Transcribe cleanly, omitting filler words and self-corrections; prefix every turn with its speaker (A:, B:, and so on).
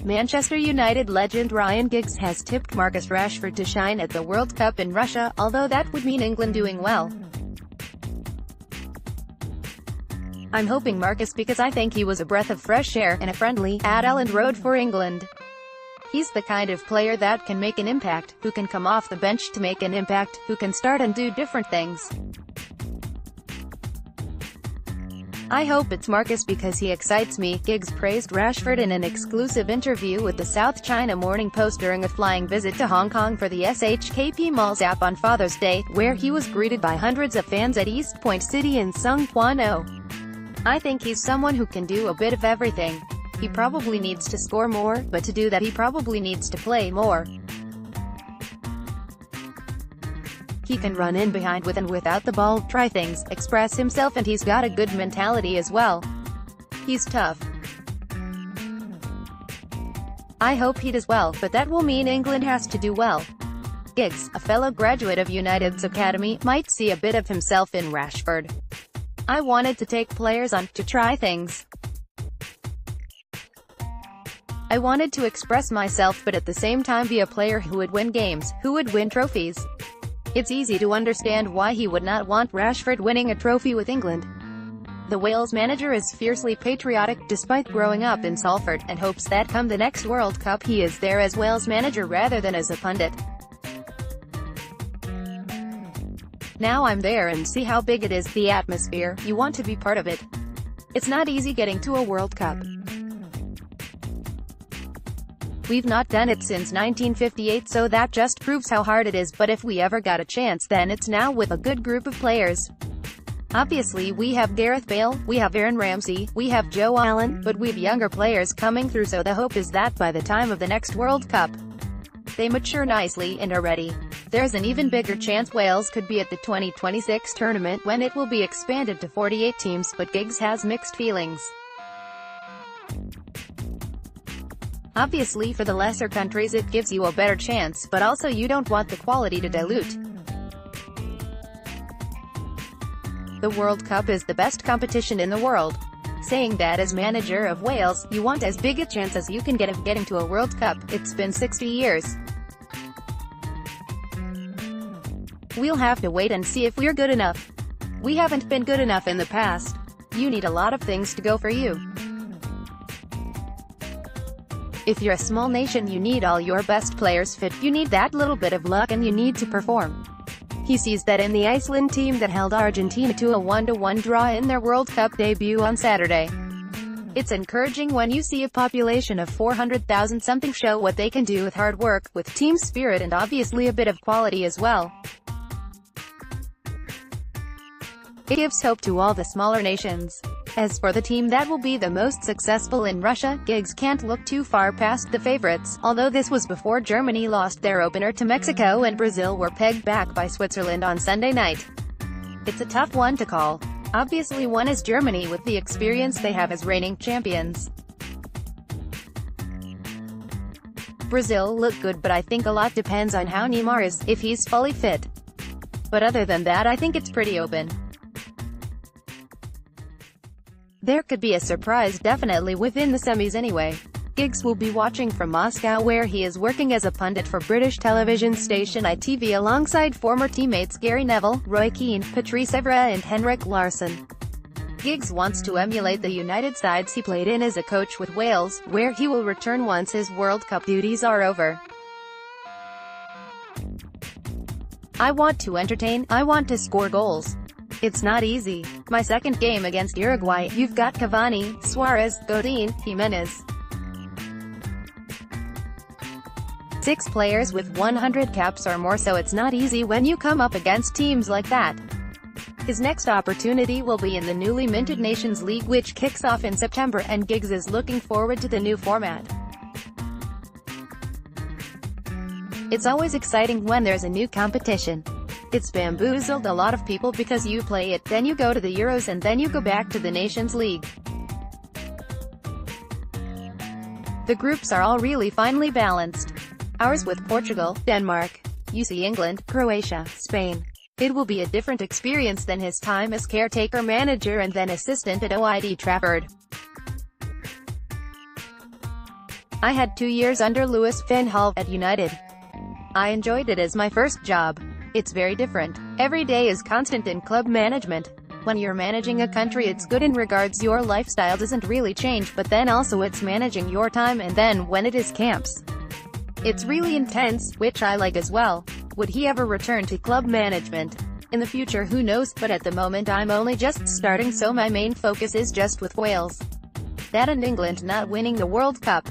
A: Manchester United legend Ryan Giggs has tipped Marcus Rashford to shine at the World Cup in Russia, although that would mean England doing well. "I'm hoping Marcus because I think he was a breath of fresh air in a friendly at Elland Road for England. He's the kind of player that can make an impact, who can come off the bench to make an impact, who can start and do different things. I hope it's Marcus because he excites me," Giggs praised Rashford in an exclusive interview with the South China Morning Post during a flying visit to Hong Kong for the SHKP Mall's app on Father's Day, where he was greeted by hundreds of fans at East Point City in Sung Kwan O. "I think he's someone who can do a bit of everything. He probably needs to score more, but to do that he probably needs to play more. He can run in behind with and without the ball, try things, express himself, and he's got a good mentality as well. He's tough. I hope he does well, but that will mean England has to do well." Giggs, a fellow graduate of United's academy, might see a bit of himself in Rashford. "I wanted to take players on, to try things. I wanted to express myself but at the same time be a player who would win games, who would win trophies. It's easy to understand why he would not want Rashford winning a trophy with England." The Wales manager is fiercely patriotic, despite growing up in Salford, and hopes that come the next World Cup he is there as Wales manager rather than as a pundit. "Now I'm there and see how big it is, the atmosphere, you want to be part of it. It's not easy getting to a World Cup. We've not done it since 1958, so that just proves how hard it is, but if we ever got a chance then it's now with a good group of players. Obviously we have Gareth Bale, we have Aaron Ramsey, we have Joe Allen, but we've younger players coming through, so the hope is that by the time of the next World Cup, they mature nicely and are ready. There's an even bigger chance Wales could be at the 2026 tournament when it will be expanded to 48 teams, but Giggs has mixed feelings. Obviously for the lesser countries it gives you a better chance, but also you don't want the quality to dilute. The World Cup is the best competition in the world. Saying that as manager of Wales, you want as big a chance as you can get of getting to a World Cup. It's been 60 years. We'll have to wait and see if we're good enough. We haven't been good enough in the past. You need a lot of things to go for you. If you're a small nation you need all your best players fit, you need that little bit of luck, and you need to perform." He sees that in the Iceland team that held Argentina to a 1-1 draw in their World Cup debut on Saturday. "It's encouraging when you see a population of 400,000 something show what they can do with hard work, with team spirit, and obviously a bit of quality as well. It gives hope to all the smaller nations." As for the team that will be the most successful in Russia, Giggs can't look too far past the favorites, although this was before Germany lost their opener to Mexico and Brazil were pegged back by Switzerland on Sunday night. It's a tough one to call. Obviously one is Germany with the experience they have as reigning champions. Brazil look good, but I think a lot depends on how Neymar is, if he's fully fit. But other than that I think it's pretty open. There could be a surprise definitely within the semis anyway. Giggs will be watching from Moscow, where he is working as a pundit for British television station ITV alongside former teammates Gary Neville, Roy Keane, Patrice Evra and Henrik Larsson. Giggs wants to emulate the United sides he played in as a coach with Wales, where he will return once his World Cup duties are over. "I want to entertain, I want to score goals. It's not easy. My second game against Uruguay, you've got Cavani, Suarez, Godin, Jimenez. 6 players with 100 caps or more, so it's not easy when you come up against teams like that." His next opportunity will be in the newly minted Nations League, which kicks off in September, and Giggs is looking forward to the new format. "It's always exciting when there's a new competition. It's bamboozled a lot of people because you play it, then you go to the Euros, and then you go back to the Nations League. The groups are all really finely balanced. Ours with Portugal, Denmark, UC England, Croatia, Spain. It will be a different experience than his time as caretaker manager and then assistant at OID Trafford. I had 2 years under Louis van Gaal at United. I enjoyed it as my first job. It's very different. Every day is constant in club management. When you're managing a country, it's good in regards your lifestyle doesn't really change, but then also it's managing your time, and then when it is camps, it's really intense, which I like as well. Would he ever return to club management in the future? Who knows, but at the moment I'm only just starting, so my main focus is just with Wales. That and England not winning the World Cup.